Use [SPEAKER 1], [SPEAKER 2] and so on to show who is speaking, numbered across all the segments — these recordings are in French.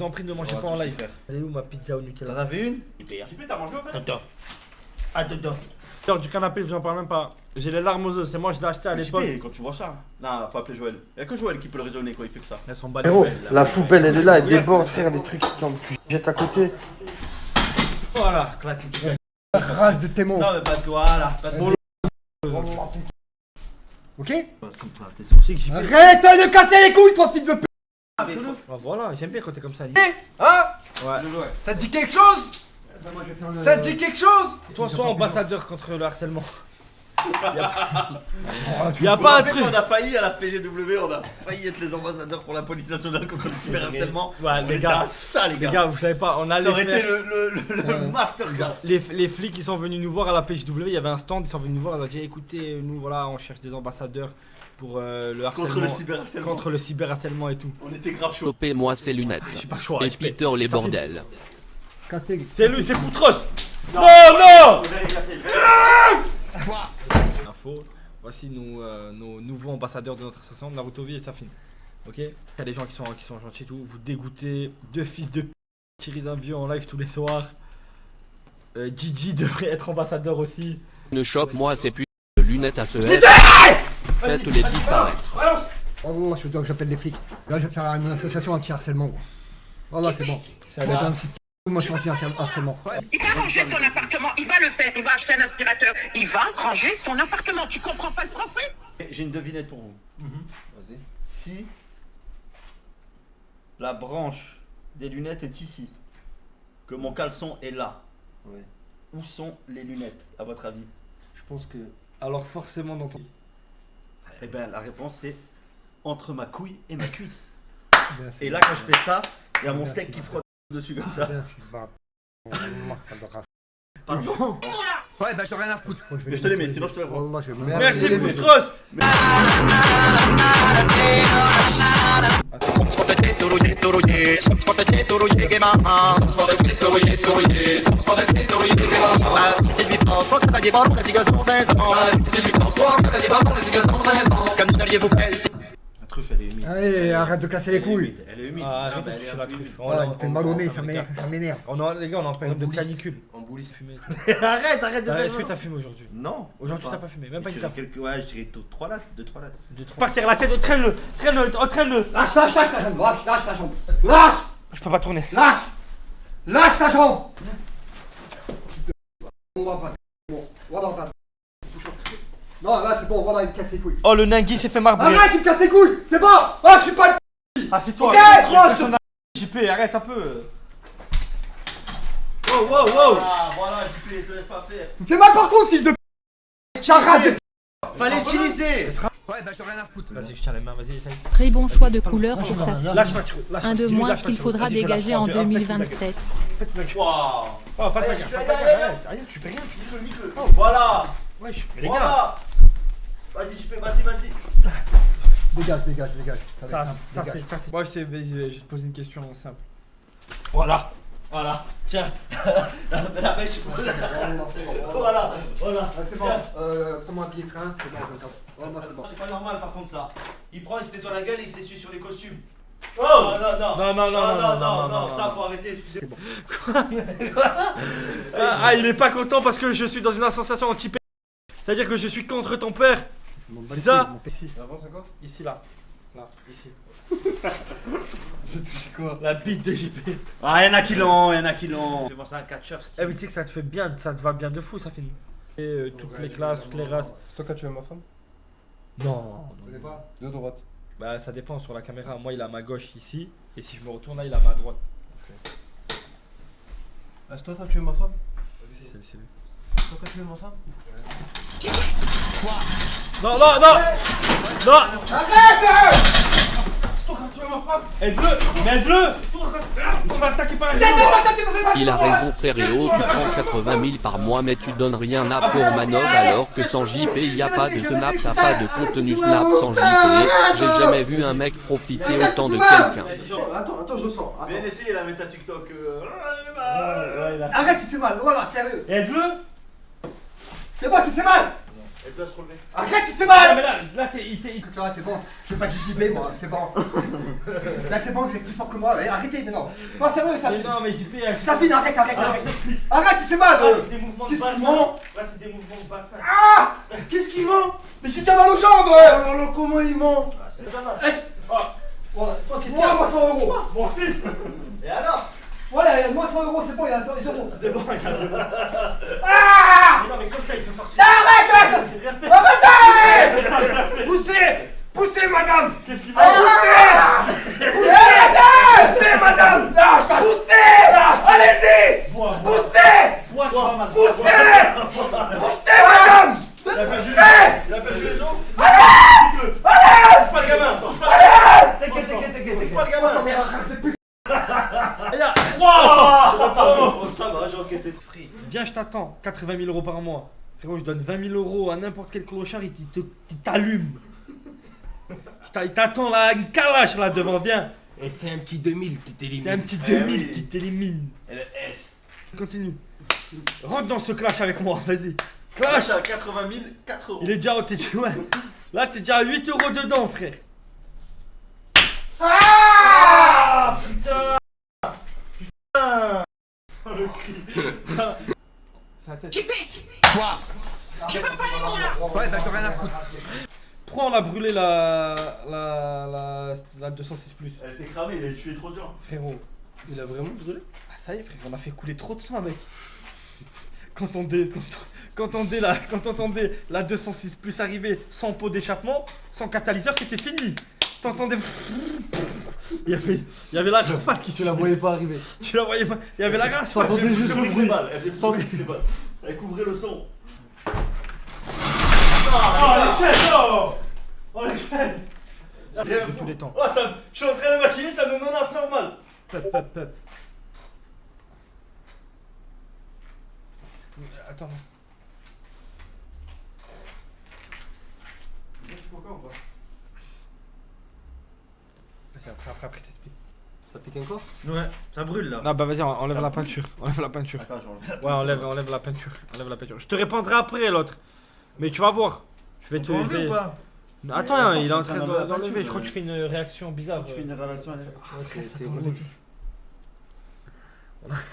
[SPEAKER 1] vous en prie, ne mangez pas en live. Elle est où ma pizza au Nutella?
[SPEAKER 2] T'en avais une?
[SPEAKER 3] JP, t'as mangé en fait?
[SPEAKER 2] Attends. Attends.
[SPEAKER 1] Alors, du canapé, je vous en parle même pas. J'ai les larmes aux yeux, c'est moi, je l'ai acheté à l'époque.
[SPEAKER 3] JP, quand tu vois ça. Non, faut appeler Joël. Y'a que Joël qui peut le raisonner quand il fait que ça.
[SPEAKER 1] Elles sont bas.
[SPEAKER 2] Frérot, la poubelle elle est là, elle déborde, frère, les trucs quand tu jettes à côté.
[SPEAKER 3] Voilà, claque.
[SPEAKER 2] Race de tes mots.
[SPEAKER 3] Non, mais pas de quoi, voilà.
[SPEAKER 2] Ok?
[SPEAKER 3] T'es censé que JP.
[SPEAKER 2] Arrête de casser les couilles, toi, fils de p.
[SPEAKER 1] Ah, voilà, j'aime bien quand t'es comme ça.
[SPEAKER 4] Hein?
[SPEAKER 1] Ouais.
[SPEAKER 4] Ça te dit quelque chose? Ça te dit quelque chose?
[SPEAKER 1] Toi, sois ambassadeur contre le harcèlement.
[SPEAKER 2] Tu
[SPEAKER 1] Y'a pas un truc.
[SPEAKER 3] On a failli à la PGW, on a failli être les ambassadeurs pour la police nationale contre le cyberharcèlement.
[SPEAKER 1] Ouais, les gars.
[SPEAKER 3] Ça, les
[SPEAKER 1] Les
[SPEAKER 3] gars.
[SPEAKER 1] gars, vous savez pas, on allait
[SPEAKER 3] Ça aurait été
[SPEAKER 1] faire...
[SPEAKER 3] le masterclass.
[SPEAKER 1] Les flics ils sont venus nous voir à la PJW, il y avait un stand, ils sont venus nous voir, ils ont dit écoutez, nous voilà, on cherche des ambassadeurs pour le harcèlement.
[SPEAKER 3] Contre le cyberharcèlement.
[SPEAKER 1] Contre le cyberharcèlement et tout.
[SPEAKER 3] On était grave chaud.
[SPEAKER 5] Topez-moi ces lunettes.
[SPEAKER 1] J'ai pas le choix.
[SPEAKER 5] Et
[SPEAKER 1] respect.
[SPEAKER 5] Peter les
[SPEAKER 1] Ça fait-
[SPEAKER 5] bordels.
[SPEAKER 1] C'est lui, c'est Poutros. Non. Info. Voici nos nouveaux ambassadeurs de notre association, Naruto V et Safin. Ok. Il y a des gens qui sont gentils et tout. Vous dégoûtez deux fils de p qui risent un vieux en live tous les soirs. Gigi devrait être ambassadeur aussi.
[SPEAKER 5] Ne chope-moi ces putes de lunettes à ce S. Faites-les disparaître.
[SPEAKER 2] Oh, moi, je dois que j'appelle les flics. Là, je vais faire une association anti-harcèlement. Voilà, c'est bon.
[SPEAKER 1] Ça va.
[SPEAKER 2] Moi, je suis anti-harcèlement.
[SPEAKER 6] Il va ranger son appartement, il va le faire, il va acheter un aspirateur, il va ranger son appartement. Tu comprends pas le français?
[SPEAKER 3] J'ai une devinette pour vous.
[SPEAKER 4] Vas-y.
[SPEAKER 3] Si la branche des lunettes est ici, que mon caleçon est là,
[SPEAKER 4] Ouais.
[SPEAKER 3] où sont les lunettes, à votre avis?
[SPEAKER 4] Je pense que.
[SPEAKER 1] Alors forcément dans ton...
[SPEAKER 3] Eh bien, la réponse c'est entre ma couille et ma cuisse.
[SPEAKER 2] Merci.
[SPEAKER 3] Et là, quand je fais ça, il y a mon steak qui frotte dessus comme ça. Pardon.
[SPEAKER 4] Ouais, bah, j'ai rien à foutre.
[SPEAKER 3] Mais je te les mets, sinon je te les rends.
[SPEAKER 2] Wallah, je vais me-
[SPEAKER 1] Merci
[SPEAKER 4] les
[SPEAKER 1] Poutros.
[SPEAKER 3] La truffe, elle est humide.
[SPEAKER 2] Allez, arrête de casser les couilles.
[SPEAKER 3] Elle est humide.
[SPEAKER 1] Ah,
[SPEAKER 3] Ah,
[SPEAKER 1] arrête
[SPEAKER 3] bah,
[SPEAKER 1] de
[SPEAKER 3] elle est
[SPEAKER 1] toucher
[SPEAKER 3] un
[SPEAKER 1] la
[SPEAKER 3] peu
[SPEAKER 1] truffe.
[SPEAKER 3] humide.
[SPEAKER 2] Voilà, il me fait mal au nez, ça m'énerve.
[SPEAKER 1] Les gars, on est en période de
[SPEAKER 4] bouliste.
[SPEAKER 1] canicule.
[SPEAKER 4] En bouliste.
[SPEAKER 1] Fumé.
[SPEAKER 3] Arrête de
[SPEAKER 1] Est-ce
[SPEAKER 3] faire
[SPEAKER 1] que
[SPEAKER 3] ça.
[SPEAKER 1] t'as fumé aujourd'hui?
[SPEAKER 3] Non.
[SPEAKER 1] Aujourd'hui t'as pas fumé, même pas une tape.
[SPEAKER 3] Ouais, je dirais 3 lattes, 2-3 lattes.
[SPEAKER 1] Partir la tête, traîne-le, traîne-le.
[SPEAKER 2] Lâche ta jambe, lâche ta jambe. Lâche,
[SPEAKER 1] Je peux pas tourner.
[SPEAKER 2] lâche ta jambe. On va pas. Bon, voilà, on va. Non, là, c'est bon, voilà, il me casse les couilles.
[SPEAKER 1] Oh, le Nangui s'est fait marbrer.
[SPEAKER 2] Arrête, il me casse les couilles, c'est bon. Oh, je suis pas.
[SPEAKER 1] Ah, c'est toi.
[SPEAKER 2] Ok,
[SPEAKER 1] Grosse JP, arrête un peu. Wow.
[SPEAKER 3] Ah, voilà, JP, te laisse pas faire.
[SPEAKER 2] Il me fait mal partout, fils de. Arrête.
[SPEAKER 3] Fallait utiliser.
[SPEAKER 4] Ouais, bah, j'ai rien à foutre.
[SPEAKER 1] Vas-y, je tiens les mains, vas-y, essaye.
[SPEAKER 7] Très bon choix de couleur pour sa fille.
[SPEAKER 1] Lâche,
[SPEAKER 7] Un de moins qu'il faudra dégager en 2027.
[SPEAKER 3] Waouh.
[SPEAKER 1] Oh, pas de
[SPEAKER 3] Ouais,
[SPEAKER 1] bagarre,
[SPEAKER 3] je
[SPEAKER 1] pas de
[SPEAKER 3] fais-
[SPEAKER 1] bagarre, arrête, tu fais rien, tu
[SPEAKER 3] Nique-le. Voilà.
[SPEAKER 1] Wesh, mais les gars,
[SPEAKER 3] Voilà. Vas-y, JP, vas-y.
[SPEAKER 2] Dégage.
[SPEAKER 1] ça c'est. Moi, je vais te poser une question simple. Voilà.
[SPEAKER 3] Tiens. La mèche. Voilà.
[SPEAKER 2] C'est bon, prends-moi un billet de train, c'est bon, je casse. Oh, non, c'est bon.
[SPEAKER 3] C'est pas normal par contre ça. Il prend, il se nettoie la gueule et il s'essuie sur les costumes.
[SPEAKER 1] Oh
[SPEAKER 3] Non, ça faut arrêter, excusez-moi.
[SPEAKER 1] Il est pas content parce que je suis dans une association anti-P. C'est-à-dire que je suis contre ton père. C'est ça? Ici.
[SPEAKER 4] Avance encore?
[SPEAKER 1] Ici, là. Là, ici.
[SPEAKER 4] Je touche quoi?
[SPEAKER 1] La bite de JP.
[SPEAKER 3] Ah, y'en a qui l'ont. Fais penser à un catcher
[SPEAKER 1] Eh
[SPEAKER 3] style.
[SPEAKER 1] mais tu sais que ça te fait bien, ça te va bien de fou, ça finit. Et toutes les classes, toutes les races.
[SPEAKER 4] C'est toi qui as tué ma femme?
[SPEAKER 1] Non.
[SPEAKER 4] Je connais pas. De droite.
[SPEAKER 1] Bah ça dépend sur la caméra. Moi il est à ma gauche ici. Et si je me retourne là, il est à ma droite.
[SPEAKER 4] Ah, c'est toi qui as tué ma femme?
[SPEAKER 1] C'est lui.
[SPEAKER 4] C'est toi qui as tué ma femme?
[SPEAKER 1] Non Aide-le Il se fait attaquer par un
[SPEAKER 5] Il a raison frérot, tu prends 80 000 par mois mais tu donnes rien à pour Manov alors que sans JP y a pas de Snap, t'as pas de contenu Snap sans JP. J'ai jamais vu un mec profiter autant de quelqu'un.
[SPEAKER 4] Attends, je sens.
[SPEAKER 3] Bien essayé la méta TikTok.
[SPEAKER 2] Arrête, tu fais mal, voilà, sérieux.
[SPEAKER 1] Aide-le
[SPEAKER 2] C'est bon, tu fais mal.
[SPEAKER 3] Elle peut se relever.
[SPEAKER 2] Arrête, il fait
[SPEAKER 1] Ah,
[SPEAKER 2] mal.
[SPEAKER 1] mais là c'est.
[SPEAKER 2] Là, c'est bon. Je vais pas JB, moi, c'est bon. Là, c'est bon, vous êtes plus fort que moi. Eh, arrêtez maintenant. Non, sérieux, ça
[SPEAKER 1] Mais
[SPEAKER 2] fait.
[SPEAKER 1] non, mais JP.
[SPEAKER 2] Ça fait, arrête. Arrête, il fait mal.
[SPEAKER 1] C'est des mouvements de
[SPEAKER 2] Qu'est-ce qu'il
[SPEAKER 1] bassin.
[SPEAKER 2] ment?
[SPEAKER 1] Là, c'est des mouvements de bassin.
[SPEAKER 2] Ah!
[SPEAKER 4] Qu'est-ce qu'il ment?
[SPEAKER 2] Mais j'ai déjà mal aux jambes.
[SPEAKER 4] Alors là, comment il ment?
[SPEAKER 3] C'est pas mal.
[SPEAKER 2] Voilà, toi, qu'est-ce qu'il y a? Moi, 100 euros.
[SPEAKER 1] Mon fils.
[SPEAKER 3] Et alors?
[SPEAKER 2] Voilà, moi, 100 euros, c'est bon, il y a 100 euros.
[SPEAKER 1] C'est bon, regarde, c'est bon.
[SPEAKER 2] Ah!
[SPEAKER 1] Mais non, mais comme ça, il faut sortir.
[SPEAKER 2] Arrête! Arrête!
[SPEAKER 4] Poussez, madame!
[SPEAKER 1] Qu'est-ce qu'il va
[SPEAKER 4] Poussez, madame! Poussez! Allez-y!
[SPEAKER 1] Bois,
[SPEAKER 4] Poussez!
[SPEAKER 1] bois, tu vas mal.
[SPEAKER 4] Poussez, madame!
[SPEAKER 3] Il appelle Jules os.
[SPEAKER 1] Touche pas le gamin.
[SPEAKER 3] T'inquiète. Touche pas le gamin. Oh, ça va, j'ai encaissé tout free.
[SPEAKER 1] Viens, je t'attends. 80 000 euros par mois. Frérot, je donne 20 000 euros à n'importe quel clochard, il t'allume. Il t'attend là, une calache là devant, viens.
[SPEAKER 4] Et c'est un petit 2000 qui t'élimine.
[SPEAKER 1] C'est un petit 2000
[SPEAKER 3] oui.
[SPEAKER 1] qui t'élimine.
[SPEAKER 3] Et le S.
[SPEAKER 1] Continue. Rentre dans ce clash avec moi, vas-y.
[SPEAKER 3] Clash
[SPEAKER 1] Clash.
[SPEAKER 3] à 80 000, 4 euros.
[SPEAKER 1] Il est déjà, ouais. Là, t'es déjà à 8 euros dedans, frère.
[SPEAKER 3] Ah putain.
[SPEAKER 1] Oh, le cri. C'est un test.
[SPEAKER 2] Ouais, d'accord, rien à foutre.
[SPEAKER 1] Pourquoi on a brûlé la 206 plus,
[SPEAKER 3] Elle était cramée, il avait tué trop de gens.
[SPEAKER 1] frérot?
[SPEAKER 4] Il a vraiment brûlé?
[SPEAKER 1] Ah, ça y est, frère, on a fait couler trop de sang avec. Quand on entendait la 206 plus arriver sans pot d'échappement, sans catalyseur, c'était fini. T'entendais. Il y avait la rafale qui
[SPEAKER 4] Tu la voyais pas arriver.
[SPEAKER 1] Tu la voyais pas. Il y avait la race.
[SPEAKER 4] Ça entendait juste le bruit.
[SPEAKER 3] Elle faisait plus de balles. Elle couvrait le son.
[SPEAKER 1] Oh les chaises, oh les chaises. De tous les temps.
[SPEAKER 3] Oh, ça, je suis en train de maquiller, ça me menace normal.
[SPEAKER 1] Pep. Attends. Après, je t'explique.
[SPEAKER 4] Ça pique encore?
[SPEAKER 3] Ouais, ça brûle là.
[SPEAKER 1] Non, bah vas-y, enlève la peinture. Enlève la peinture.
[SPEAKER 3] Attends, j'enlève.
[SPEAKER 1] Ouais, enlève la peinture. Enlève la peinture. Je te répondrai après l'autre. Mais tu vas voir. Je vais te.
[SPEAKER 3] On peut
[SPEAKER 1] je
[SPEAKER 3] enlever
[SPEAKER 1] vais-
[SPEAKER 3] ou pas?
[SPEAKER 1] Attends,
[SPEAKER 3] Mais
[SPEAKER 1] hein,
[SPEAKER 3] attends,
[SPEAKER 1] il est en
[SPEAKER 3] t'es en
[SPEAKER 1] train
[SPEAKER 3] train d'enlever la
[SPEAKER 1] d'enlever.
[SPEAKER 3] peinture,
[SPEAKER 1] Je crois que tu fais une réaction bizarre.
[SPEAKER 3] Tu fais une relation avec.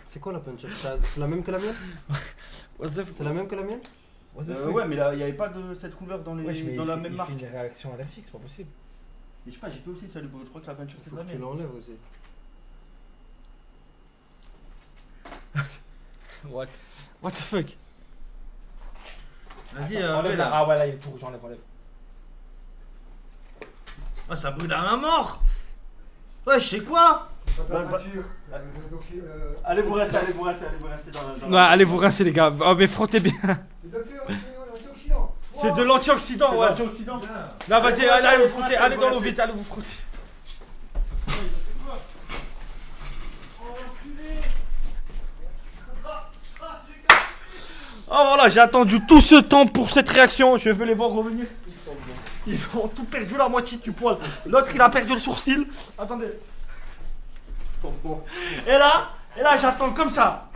[SPEAKER 4] C'est quoi la peinture? C'est la même que la mienne?
[SPEAKER 1] What the
[SPEAKER 4] C'est la même que la mienne?
[SPEAKER 3] Ouais, mais là, il n'y avait pas de cette couleur dans, dans la même marque.
[SPEAKER 1] Il fait une réaction allergique, c'est pas possible.
[SPEAKER 3] Mais je sais pas, j'ai fait aussi ça, je crois que la peinture c'est
[SPEAKER 4] Faut
[SPEAKER 3] la
[SPEAKER 4] que tu
[SPEAKER 3] même.
[SPEAKER 4] l'enlèves aussi.
[SPEAKER 1] What the fuck?
[SPEAKER 3] Vas-y,
[SPEAKER 1] Attends,
[SPEAKER 3] enlève
[SPEAKER 1] là.
[SPEAKER 3] là.
[SPEAKER 1] Ah ouais, là il est tout rouge, enlève.
[SPEAKER 3] Ah, ça brûle à ma mort. Ouais, je sais quoi. Allez vous rester dans
[SPEAKER 1] Ouais, allez vous rincer les gars. Oh, mais frottez bien. C'est de l'antioxydant, ouais.
[SPEAKER 3] Antioxydant.
[SPEAKER 1] Non, vas-y, allez vous frotter. Allez dans l'eau vite, allez vous frotter. Oh voilà, j'ai attendu tout ce temps pour cette réaction. Je veux les voir revenir. Ils ont tout perdu la moitié du poil. L'autre il a perdu le sourcil. Attendez. Et là j'attends comme ça.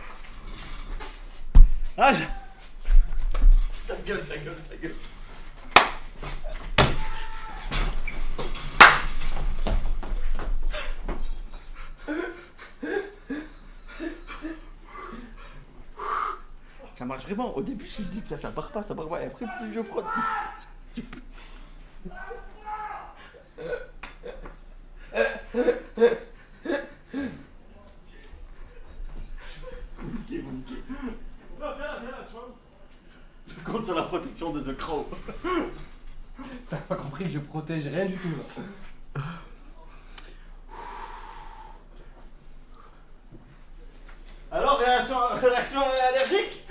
[SPEAKER 1] Là,
[SPEAKER 3] Sa gueule. Ça marche vraiment. Au début, je me dis que ça part pas. Et après, plus je frotte. Vous niquez.
[SPEAKER 1] Non, viens là, tu vois.
[SPEAKER 3] Je compte sur la protection de The Crow.
[SPEAKER 4] T'as pas compris, je protège rien du tout là.
[SPEAKER 1] Alors, réaction allergique?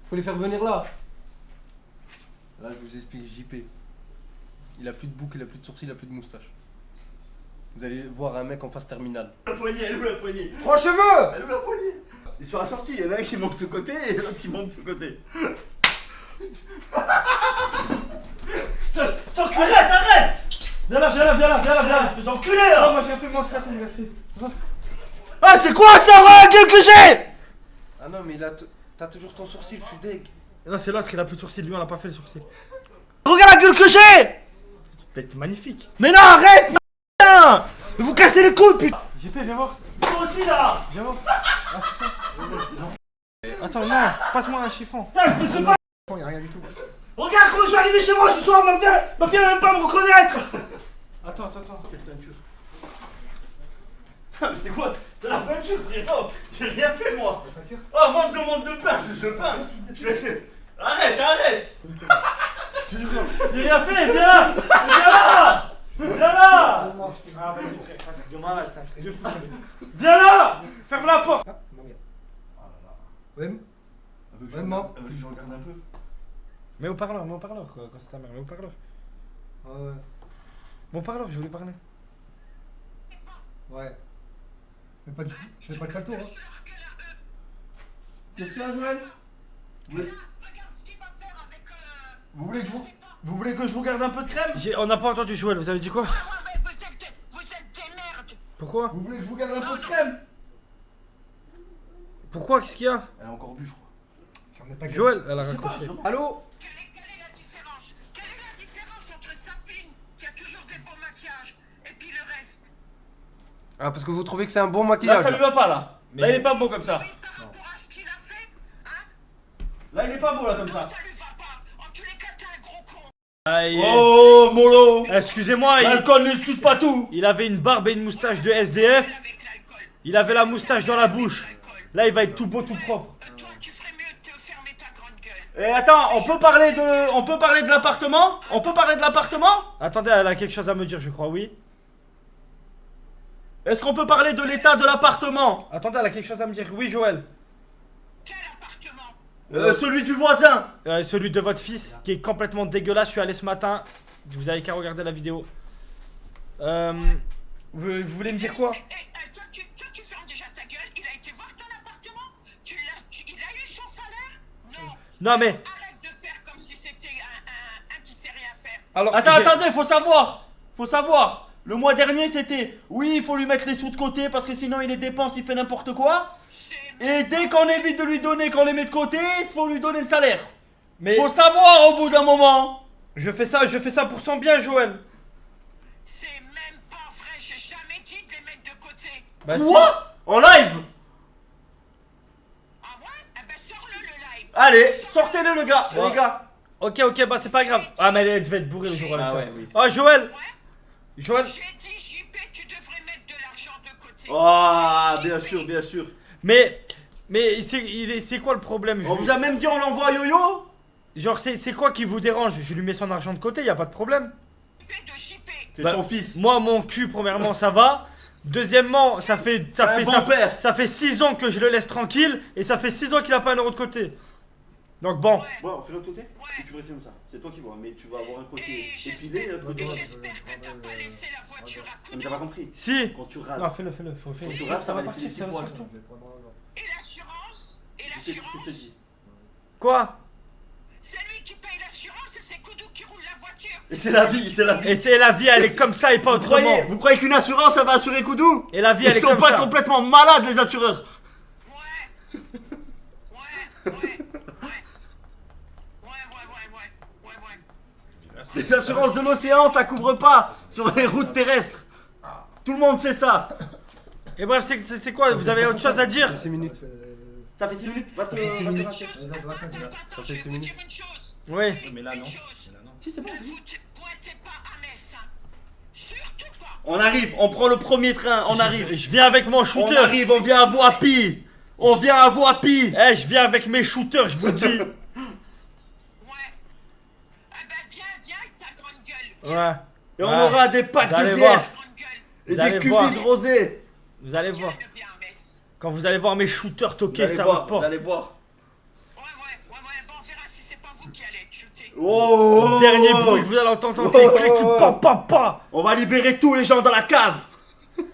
[SPEAKER 4] Faut les faire venir là. Là, je vous explique JP. Il a plus de bouc, il a plus de sourcils, il a plus de moustache. Vous allez voir un mec en phase terminale.
[SPEAKER 3] La poignée, elle est où la poignée?
[SPEAKER 4] 3 cheveux!
[SPEAKER 3] Elle est où la poignée? Ils sont assortis, il y en a un qui monte de ce côté et l'autre qui monte de ce côté.
[SPEAKER 1] Arrête! Viens là!
[SPEAKER 3] T'enculé
[SPEAKER 1] Ah,
[SPEAKER 3] là!
[SPEAKER 1] moi j'ai fait mon traitement, il a fait.
[SPEAKER 3] Ah, c'est quoi ça, la gueule que j'ai?
[SPEAKER 4] Ah non, mais là, t'as toujours ton sourcil, je suis deg.
[SPEAKER 1] Non, c'est l'autre, il a plus de sourcils, lui on a pas fait le sourcil.
[SPEAKER 3] Regarde la gueule que j'ai!
[SPEAKER 1] C'est magnifique.
[SPEAKER 3] Mais non, arrête, putain! Vous cassez les couilles, putain!
[SPEAKER 1] JP, viens voir.
[SPEAKER 3] Toi aussi là!
[SPEAKER 1] Viens voir. Attends, non, passe-moi un chiffon.
[SPEAKER 2] Il y a rien du tout.
[SPEAKER 3] Regarde comment je suis arrivé chez moi ce soir, ma fille va même pas me reconnaître!
[SPEAKER 1] Attends.
[SPEAKER 3] C'est peinture. Ah, mais c'est quoi? C'est la peinture, frérot! J'ai rien fait, moi! Oh, moi, on me demande de peindre, je peins! Arrête! Je te jure, j'ai rien fait, viens là! Viens là!
[SPEAKER 1] Ah, vas-y, frère, c'est un truc de malade, c'est un truc de fou.
[SPEAKER 3] Viens là!
[SPEAKER 1] Ferme la porte.
[SPEAKER 2] Ah, c'est ma mère. Ouais,
[SPEAKER 3] Je regarde un peu.
[SPEAKER 1] Mets au parleur, quoi, quand c'est ta mère, mets au parleur.
[SPEAKER 2] ouais.
[SPEAKER 1] Mon parleur, je voulais parler.
[SPEAKER 2] Ouais. Je vais pas te faire le tour, hein.
[SPEAKER 3] Qu'est-ce qu'il y a, Joël? Vous voulez que je vous garde un peu de crème?
[SPEAKER 1] On n'a pas entendu Joël, vous avez dit quoi?
[SPEAKER 6] Vous êtes des merdes.
[SPEAKER 1] Pourquoi?
[SPEAKER 3] Vous voulez que je vous garde un peu de crème?
[SPEAKER 1] Pourquoi? Qu'est-ce qu'il y a?
[SPEAKER 3] Elle a encore bu, je crois.
[SPEAKER 2] Ferme ta gueule.
[SPEAKER 1] Joël, elle a raccroché.
[SPEAKER 4] Allô?
[SPEAKER 6] Quelle est la différence? Quelle est la différence entre Safine, qui a toujours des beaux maquillages, et puis le reste?
[SPEAKER 4] Ah, parce que vous trouvez que c'est un bon
[SPEAKER 3] Là,
[SPEAKER 4] maquillage.
[SPEAKER 3] ça lui va pas, là.
[SPEAKER 1] Mais-
[SPEAKER 3] Là, il est pas beau comme ça.
[SPEAKER 6] Oui, par rapport à ce qu'il a fait, hein?
[SPEAKER 3] Là, il est pas beau, là, comme
[SPEAKER 6] Non,
[SPEAKER 3] ça.
[SPEAKER 6] ça lui va pas. En tous les cas, t'es un gros con.
[SPEAKER 1] Aïe.
[SPEAKER 3] Oh, mollo!
[SPEAKER 1] Excusez-moi,
[SPEAKER 3] L'alcool n'excuse pas tout!
[SPEAKER 1] il avait une barbe et une moustache de SDF.
[SPEAKER 6] Avec l'alcool.
[SPEAKER 1] Il avait la moustache dans la bouche. Là, il va être tout beau, tout propre.
[SPEAKER 6] Toi, tu ferais mieux de te fermer ta grande gueule.
[SPEAKER 3] Et attends, on peut parler de l'appartement? On peut parler de l'appartement?
[SPEAKER 1] Attendez, elle a quelque chose à me dire, je crois, oui.
[SPEAKER 3] Est-ce qu'on peut parler de l'état de l'appartement?
[SPEAKER 1] Attendez, elle a quelque chose à me dire. Oui, Joël.
[SPEAKER 6] Quel appartement?
[SPEAKER 3] Celui du voisin!
[SPEAKER 1] Celui de votre fils, qui est complètement dégueulasse. Je suis allé ce matin. Vous avez qu'à regarder la vidéo. Vous voulez me dire quoi?
[SPEAKER 6] Toi, tu fermes déjà ta gueule. Il a été voir ton appartement. Il a eu son salaire? Non.
[SPEAKER 1] Non, mais.
[SPEAKER 6] Arrête de faire comme si c'était un qui sait rien faire.
[SPEAKER 1] Alors,
[SPEAKER 3] Attendez, faut savoir! Le mois dernier, c'était oui, il faut lui mettre les sous de côté parce que sinon il les dépense, il fait n'importe quoi. Et dès qu'on évite de lui donner, qu'on les met de côté, il faut lui donner le salaire.
[SPEAKER 1] Mais
[SPEAKER 3] Faut savoir au bout d'un moment.
[SPEAKER 1] je fais ça pour son bien, Joël.
[SPEAKER 6] C'est même pas vrai. J'ai jamais dit de les mettre de côté.
[SPEAKER 1] Bah,
[SPEAKER 3] Quoi? En live?
[SPEAKER 6] Ah ouais? Eh ben, sors-le le live.
[SPEAKER 3] Allez, sortez-le les gars,
[SPEAKER 1] Ouais.
[SPEAKER 3] les gars.
[SPEAKER 1] Ok, bah c'est pas grave. Ah, mais elle devait être bourrée le jour avec
[SPEAKER 3] Ah
[SPEAKER 1] ça.
[SPEAKER 3] ouais, oui.
[SPEAKER 1] Ah, Joël. Joël.
[SPEAKER 6] J'ai dit, JP, tu devrais mettre de l'argent de côté.
[SPEAKER 3] Ah, bien sûr, bien sûr.
[SPEAKER 1] Mais c'est quoi le problème?
[SPEAKER 3] On vous a même dit on l'envoie à Yo-Yo?
[SPEAKER 1] Genre, c'est quoi qui vous dérange? Je lui mets son argent de côté, y a pas de problème.
[SPEAKER 6] JP de JP.
[SPEAKER 3] C'est
[SPEAKER 1] Bah,
[SPEAKER 3] son fils.
[SPEAKER 1] Moi, mon cul, premièrement, ça va. Deuxièmement, ça fait
[SPEAKER 3] un bon père.
[SPEAKER 1] ça fait 6 ans que je le laisse tranquille. Et ça fait 6 ans qu'il a pas un euro de côté. Donc bon.
[SPEAKER 3] Bon, fais l'autre côté. Et tu refilmes ça. C'est toi qui vois, mais tu vas avoir un côté épilé et l'autre côté.
[SPEAKER 6] Et j'espère que t'as pas laissé la voiture à
[SPEAKER 3] Mais
[SPEAKER 6] coups
[SPEAKER 3] t'as pas compris.
[SPEAKER 1] Si.
[SPEAKER 3] Quand tu rases.
[SPEAKER 1] Non, fais-le. Faut
[SPEAKER 3] Quand
[SPEAKER 1] faire.
[SPEAKER 3] tu rases, ça va laisser
[SPEAKER 1] partir,
[SPEAKER 3] des
[SPEAKER 1] ça
[SPEAKER 3] petits
[SPEAKER 1] va
[SPEAKER 3] poils.
[SPEAKER 1] sortir.
[SPEAKER 6] Et l'assurance? Et
[SPEAKER 3] Tu sais ce que je te
[SPEAKER 6] l'assurance?
[SPEAKER 3] dis.
[SPEAKER 1] Quoi?
[SPEAKER 6] C'est lui qui paye l'assurance et c'est Koudou qui roule la voiture.
[SPEAKER 3] Et c'est la vie, c'est la vie.
[SPEAKER 1] Et c'est la vie, elle est comme ça et pas autrement.
[SPEAKER 3] Vous croyez qu'une assurance, ça va assurer Koudou?
[SPEAKER 1] Et la vie,
[SPEAKER 3] Ils
[SPEAKER 1] elle est
[SPEAKER 3] sont
[SPEAKER 1] comme
[SPEAKER 3] pas
[SPEAKER 1] ça.
[SPEAKER 3] complètement malades, les assureurs.
[SPEAKER 6] Ouais.
[SPEAKER 3] Les assurances de l'océan, ça couvre pas sur les routes terrestres. Tout le monde sait ça.
[SPEAKER 1] Et bref, c'est quoi? Vous avez autre chose à dire?
[SPEAKER 4] 6 minutes.
[SPEAKER 3] Ça fait 6 minutes. Va te
[SPEAKER 4] Ça fait 6 minutes.
[SPEAKER 3] rater.
[SPEAKER 6] Attends,
[SPEAKER 4] fait
[SPEAKER 6] je
[SPEAKER 4] 6
[SPEAKER 6] vais vous
[SPEAKER 4] minutes.
[SPEAKER 6] dire une chose.
[SPEAKER 1] Oui.
[SPEAKER 3] Mais là, non.
[SPEAKER 6] Une chose.
[SPEAKER 3] Si, c'est bon.
[SPEAKER 6] Ne vous pointez pas à Metz. Hein. Surtout pas.
[SPEAKER 3] On arrive, on prend le premier train, on arrive.
[SPEAKER 1] Je viens avec mon
[SPEAKER 3] On
[SPEAKER 1] shooter.
[SPEAKER 3] arrive, on vient à Voapi. On vient à Voapi.
[SPEAKER 1] Eh, je viens avec mes shooters, je vous dis.
[SPEAKER 6] Ouais. Ah ben viens avec ta grande gueule.
[SPEAKER 1] Ouais.
[SPEAKER 3] Et on
[SPEAKER 1] Ouais.
[SPEAKER 3] aura des packs
[SPEAKER 1] Vous allez
[SPEAKER 3] de
[SPEAKER 1] voir.
[SPEAKER 3] bière
[SPEAKER 6] Grande gueule.
[SPEAKER 3] et
[SPEAKER 1] Vous allez
[SPEAKER 3] des
[SPEAKER 1] voir.
[SPEAKER 3] cubis de rosé.
[SPEAKER 1] Vous allez voir.
[SPEAKER 6] Viens de bien à Metz.
[SPEAKER 1] Quand vous allez voir mes shooters
[SPEAKER 3] Vous
[SPEAKER 1] toquer
[SPEAKER 3] allez
[SPEAKER 1] sur
[SPEAKER 3] voir,
[SPEAKER 1] votre
[SPEAKER 3] vous
[SPEAKER 1] porte.
[SPEAKER 3] allez voir.
[SPEAKER 6] Ouais. Bon, on verra si c'est pas vous qui allez être shooté.
[SPEAKER 3] Oh.
[SPEAKER 1] Dernier bruit que vous allez entendre,
[SPEAKER 3] Oh.
[SPEAKER 1] clic, pa pa pa.
[SPEAKER 3] On va libérer tous les gens dans la cave.
[SPEAKER 6] Ouais.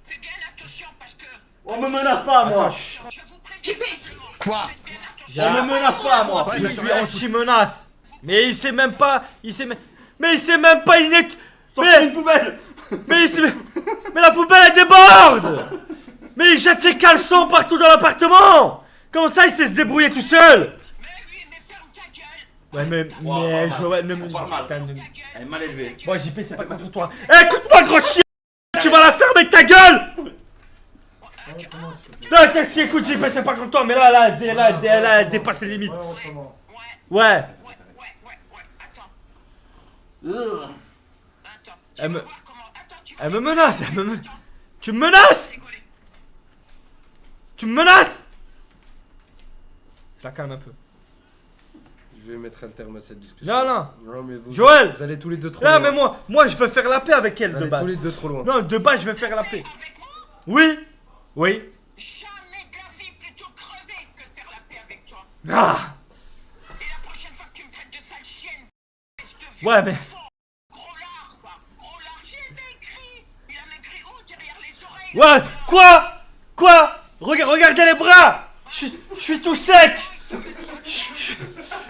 [SPEAKER 6] Fais bien attention parce que
[SPEAKER 3] On me menace pas, moi.
[SPEAKER 1] Attends, chut.
[SPEAKER 6] je vous préviens simplement.
[SPEAKER 2] Quoi?
[SPEAKER 6] Faites bien attention.
[SPEAKER 3] On me menace pas, moi.
[SPEAKER 1] Je suis anti-menace. Mais il sait même pas. Mais il sait même pas.
[SPEAKER 3] Sortez une poubelle.
[SPEAKER 1] Mais la poubelle elle déborde. Mais il jette ses caleçons partout dans l'appartement. Comment ça il sait se débrouiller tout seul?
[SPEAKER 6] Mais oui, mais ferme ta gueule.
[SPEAKER 1] Ouais mais
[SPEAKER 3] Wow,
[SPEAKER 1] Joël ne me...
[SPEAKER 3] on parle mal.
[SPEAKER 1] Putain, ne-
[SPEAKER 3] Elle est mal élevée.
[SPEAKER 1] Bon JP c'est pas contre toi. Écoute-moi gros chien. Tu vas la fermer ta gueule. Non qu'est-ce qui écoute JP c'est pas contre toi. Mais là elle dépasse les limites. Ouais.
[SPEAKER 6] Ouais. Attends. Attends. Tu
[SPEAKER 1] Elle
[SPEAKER 6] vas
[SPEAKER 1] me...
[SPEAKER 6] voir comment. Attends, tu vas
[SPEAKER 1] Elle me menace. Tu me menaces.
[SPEAKER 6] rigoler.
[SPEAKER 1] Tu me menaces. Je la calme un peu.
[SPEAKER 4] Je vais mettre un terme à cette discussion.
[SPEAKER 1] Non.
[SPEAKER 4] Non, mais vous,
[SPEAKER 1] Joël.
[SPEAKER 4] Vous allez tous les deux trop
[SPEAKER 1] Non
[SPEAKER 4] loin.
[SPEAKER 1] mais moi je veux faire la paix avec elle
[SPEAKER 4] Vous
[SPEAKER 1] de
[SPEAKER 4] allez
[SPEAKER 1] base.
[SPEAKER 4] tous les deux trop loin.
[SPEAKER 1] Non de base je veux faire la paix.
[SPEAKER 6] Avec moi,
[SPEAKER 1] Oui.
[SPEAKER 6] jamais de la vie plutôt crever que de faire la paix avec toi.
[SPEAKER 1] Ah.
[SPEAKER 6] Et la prochaine fois que tu me traites de sale chienne, espèce de
[SPEAKER 1] Ouais mais...
[SPEAKER 6] gros lard, va. Gros lard, j'ai maigri. Il a maigri où? Derrière les oreilles.
[SPEAKER 1] Ouais. Quoi Regardez les bras. Je suis tout sec.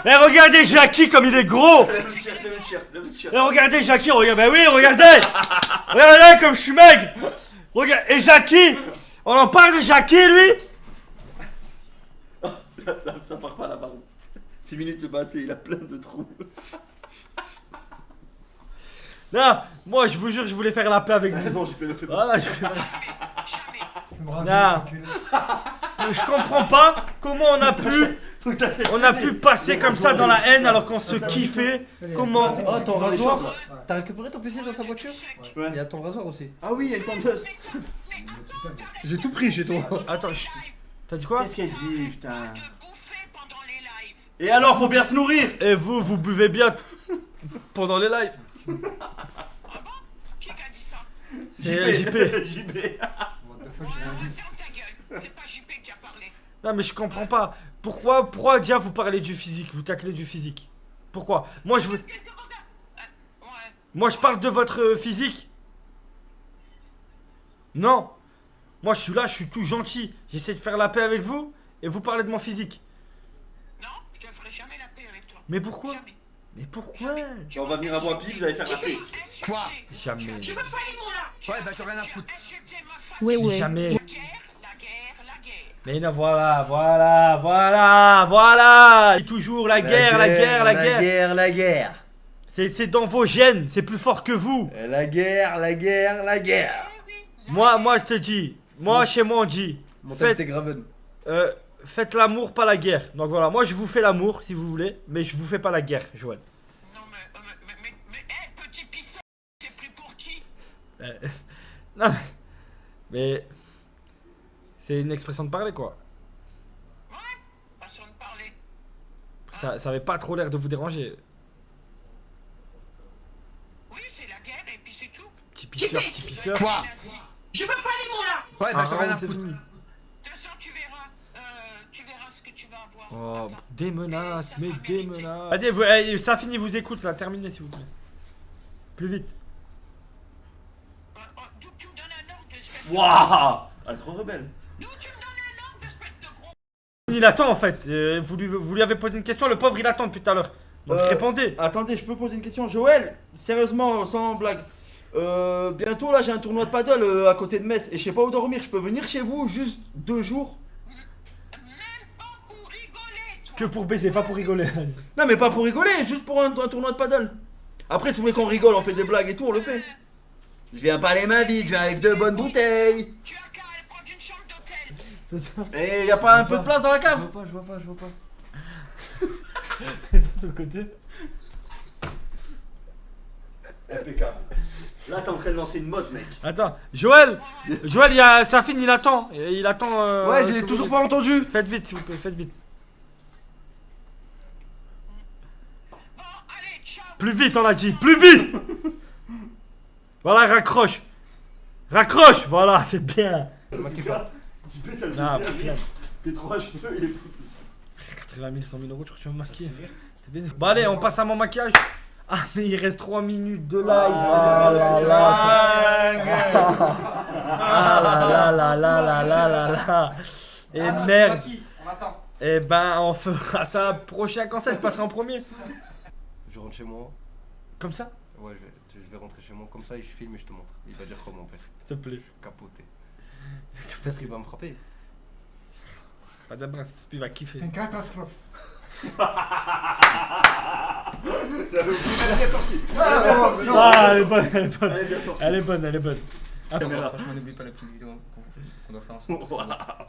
[SPEAKER 1] Et regardez Jackie comme il est gros. Et regardez Jackie, regardez, ben oui, regardez. Regardez comme je suis maigre. Regarde, et Jackie, on en parle de Jackie lui.
[SPEAKER 3] Là, ça part pas là-bas. 6 minutes passées, il a plein de trous.
[SPEAKER 1] Non, moi je vous jure, je voulais faire la paix avec vous.
[SPEAKER 3] Raison, j'ai fait le fait.
[SPEAKER 1] Voilà,
[SPEAKER 6] Jamais.
[SPEAKER 1] Non. Je comprends pas comment on a pu passer comme ça dans la haine alors qu'on se kiffait. Comment?
[SPEAKER 4] Oh, ton rasoir. T'as récupéré ton PC dans sa voiture?
[SPEAKER 3] Ouais.
[SPEAKER 4] Il y a ton rasoir aussi.
[SPEAKER 3] Ah oui, il y a une tenteuse.
[SPEAKER 4] J'ai tout pris chez toi.
[SPEAKER 1] Attends, t'as dit quoi?
[SPEAKER 3] Qu'est-ce qu'elle dit, putain?
[SPEAKER 6] De bouffer pendant les lives.
[SPEAKER 3] Et alors, faut bien se nourrir.
[SPEAKER 1] Et vous buvez bien pendant les lives?
[SPEAKER 6] Qui t'a dit ça?
[SPEAKER 1] C'est JP.
[SPEAKER 3] JP.
[SPEAKER 6] Ouais, ferme ta gueule. C'est pas JP qui a parlé.
[SPEAKER 1] Non mais je comprends pas. Pourquoi déjà vous parlez du physique, vous taclez du physique? Pourquoi? Moi je parle de votre physique. Non. Moi je suis là, je suis tout gentil. J'essaie de faire la paix avec vous et vous parlez de mon physique.
[SPEAKER 6] Non, je te ferai jamais la paix avec toi.
[SPEAKER 1] Mais pourquoi?
[SPEAKER 6] Jamais.
[SPEAKER 1] Mais pourquoi?
[SPEAKER 3] On va venir à Bois-Pic, vous allez faire la paix.
[SPEAKER 2] Quoi?
[SPEAKER 1] Jamais.
[SPEAKER 6] Tu veux pas les mots là?
[SPEAKER 2] Ouais, bah t'as rien à foutre.
[SPEAKER 6] Insulter ma famille.
[SPEAKER 7] Ouais.
[SPEAKER 1] Jamais.
[SPEAKER 6] La guerre.
[SPEAKER 1] Mais non, voilà. Et toujours la guerre.
[SPEAKER 4] La guerre.
[SPEAKER 1] C'est dans vos gènes, c'est plus fort que vous.
[SPEAKER 4] La guerre.
[SPEAKER 1] Moi je te dis, chez moi on dit,
[SPEAKER 4] Mentalité Graven.
[SPEAKER 1] faites l'amour, pas la guerre. Donc voilà, moi je vous fais l'amour si vous voulez, mais je vous fais pas la guerre, Joël.
[SPEAKER 6] Non mais, petit pisseur, c'est plus pour qui?
[SPEAKER 1] Non, mais c'est une expression de parler quoi.
[SPEAKER 6] Ouais, façon de parler.
[SPEAKER 1] Ça avait pas trop l'air de vous déranger.
[SPEAKER 6] Oui, c'est la guerre et puis c'est tout.
[SPEAKER 1] Petit pisseur.
[SPEAKER 2] Quoi?
[SPEAKER 6] Je veux pas les mots là.
[SPEAKER 2] Ouais, bah t'as rien à
[SPEAKER 1] c'est
[SPEAKER 2] foutre.
[SPEAKER 1] fini.
[SPEAKER 6] De toute façon, tu verras ce que tu vas avoir.
[SPEAKER 1] Oh,
[SPEAKER 6] Attends.
[SPEAKER 1] des menaces, mais
[SPEAKER 6] Ça va
[SPEAKER 1] des
[SPEAKER 6] mériter.
[SPEAKER 1] menaces. Allez, ça finit, vous écoute là, terminez s'il vous plaît. Plus vite.
[SPEAKER 6] D'où tu me donnes un ordre d'espèce de...
[SPEAKER 3] Waouh. Elle est trop rebelle.
[SPEAKER 6] D'où tu me donnes un ordre d'espèce de gros...
[SPEAKER 1] Il attend en fait. Vous lui avez posé une question, le pauvre il attend depuis tout à l'heure. Donc répondez.
[SPEAKER 3] Attendez, je peux poser une question. Joël, sérieusement, sans blague. Bientôt là, j'ai un tournoi de paddle à côté de Metz et je sais pas où dormir. Je peux venir chez vous juste 2 jours?
[SPEAKER 6] Même pas pour rigoler, toi.
[SPEAKER 1] Que pour baiser, pas pour rigoler.
[SPEAKER 3] Non, mais pas pour rigoler, juste pour un tournoi de paddle. Après, si vous voulez qu'on rigole, on fait des blagues et tout, on le fait. Je viens pas les mains vides, je viens avec 2 bonnes bouteilles.
[SPEAKER 6] Tu as qu'à aller prendre une chambre d'hôtel.
[SPEAKER 3] Et y a pas un peu de place dans la
[SPEAKER 4] Je
[SPEAKER 3] cave?
[SPEAKER 4] vois pas.
[SPEAKER 1] De ce côté.
[SPEAKER 3] Impeccable. Là, t'es en train de lancer une mode, mec.
[SPEAKER 1] Attends, Joël, il y a Safine, il attend. Il attend.
[SPEAKER 4] Ouais,
[SPEAKER 1] que
[SPEAKER 4] j'ai
[SPEAKER 1] vous-
[SPEAKER 4] toujours pas entendu.
[SPEAKER 1] Faites vite, s'il vous plaît, faites vite.
[SPEAKER 6] Bon, allez, ciao.
[SPEAKER 1] Plus vite, on a dit, plus vite. Voilà, raccroche. Raccroche, voilà, c'est bien.
[SPEAKER 4] Maquille pas.
[SPEAKER 1] Non, plus final.
[SPEAKER 3] Tes 3 cheveux, il est.
[SPEAKER 1] 80 000, 100 000 euros, tu crois que tu vas me maquiller? C'est bien. Bon, allez, on passe à mon maquillage. Ah, mais il reste 3 minutes de live. Ah là là. Et merde.
[SPEAKER 2] On attend.
[SPEAKER 1] Et ben, on fera ça prochain concert. Je passerai en premier.
[SPEAKER 4] Je rentre chez moi.
[SPEAKER 1] Comme ça?
[SPEAKER 4] Ouais, je vais rentrer chez moi comme ça et je filme et je te montre. Il va dire comment on fait.
[SPEAKER 1] S'il te plaît.
[SPEAKER 4] Capoté. Peut-être qu'il va me frapper.
[SPEAKER 1] Madame Raspi va kiffer.
[SPEAKER 2] C'est une catastrophe.
[SPEAKER 3] J'avais oublié la sortie.
[SPEAKER 1] Ah, elle est bonne, elle est bonne.
[SPEAKER 3] Elle est bien sortie.
[SPEAKER 1] Elle est bonne, elle est bonne. Ah,
[SPEAKER 8] Franchement, n'oublie pas la petite vidéo qu'on doit faire ensemble.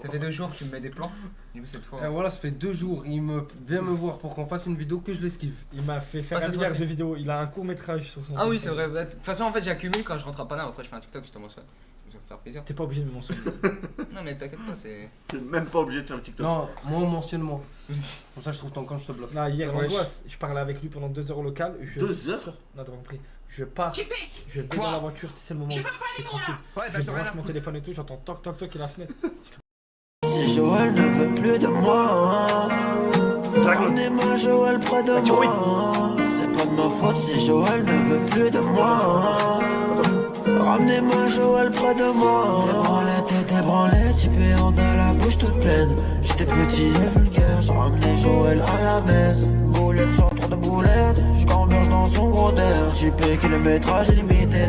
[SPEAKER 8] Ça fait 2 jours que tu me mets des plans. Du coup, cette fois.
[SPEAKER 4] Et voilà, ça fait 2 jours, il vient me voir pour qu'on fasse une vidéo que je l'esquive.
[SPEAKER 1] il m'a fait faire
[SPEAKER 8] Pas
[SPEAKER 1] un
[SPEAKER 8] cette
[SPEAKER 1] milliard
[SPEAKER 8] fois-ci.
[SPEAKER 1] de vidéos. Il a un court métrage sur son.
[SPEAKER 8] Ah oui, c'est vrai. Bah, de toute façon, en fait, j'accumule quand je rentre à Paname. Après, je fais un TikTok, je te mentionne. Ça va me faire plaisir.
[SPEAKER 1] T'es pas obligé de me mentionner.
[SPEAKER 8] Non, mais t'inquiète pas, c'est.
[SPEAKER 3] T'es même pas obligé de faire le TikTok.
[SPEAKER 4] Non, moi, mentionne-moi. Comme ça, je trouve ton compte, je te bloque.
[SPEAKER 1] Non, hier,
[SPEAKER 8] Ouais,
[SPEAKER 1] l'angoisse. Je parlais avec lui pendant 2 heures au local.
[SPEAKER 3] 2 heures?
[SPEAKER 1] Non, t'as compris. Je pars,
[SPEAKER 6] JP,
[SPEAKER 1] je vais
[SPEAKER 8] Quoi
[SPEAKER 1] dans la voiture, c'est le moment où t'es tranquille.
[SPEAKER 2] Ouais,
[SPEAKER 1] Je
[SPEAKER 2] d'accord, rien à
[SPEAKER 1] branche mon
[SPEAKER 2] foutre.
[SPEAKER 1] téléphone et tout, j'entends toc toc toc et la fenêtre.
[SPEAKER 9] Si Joël ne veut plus de moi, ramenez-moi Joël près de moi. C'est pas de ma faute si Joël ne veut plus de moi. Ramenez-moi Joël près de moi. T'es branlé, tu péant de la bouche toute pleine. J'étais petit et vulgaire, j'ai ramené Joël à la messe. Boulette sur trop de boulettes, je gamberge dans son gros d'air. JP kilométrage illimité.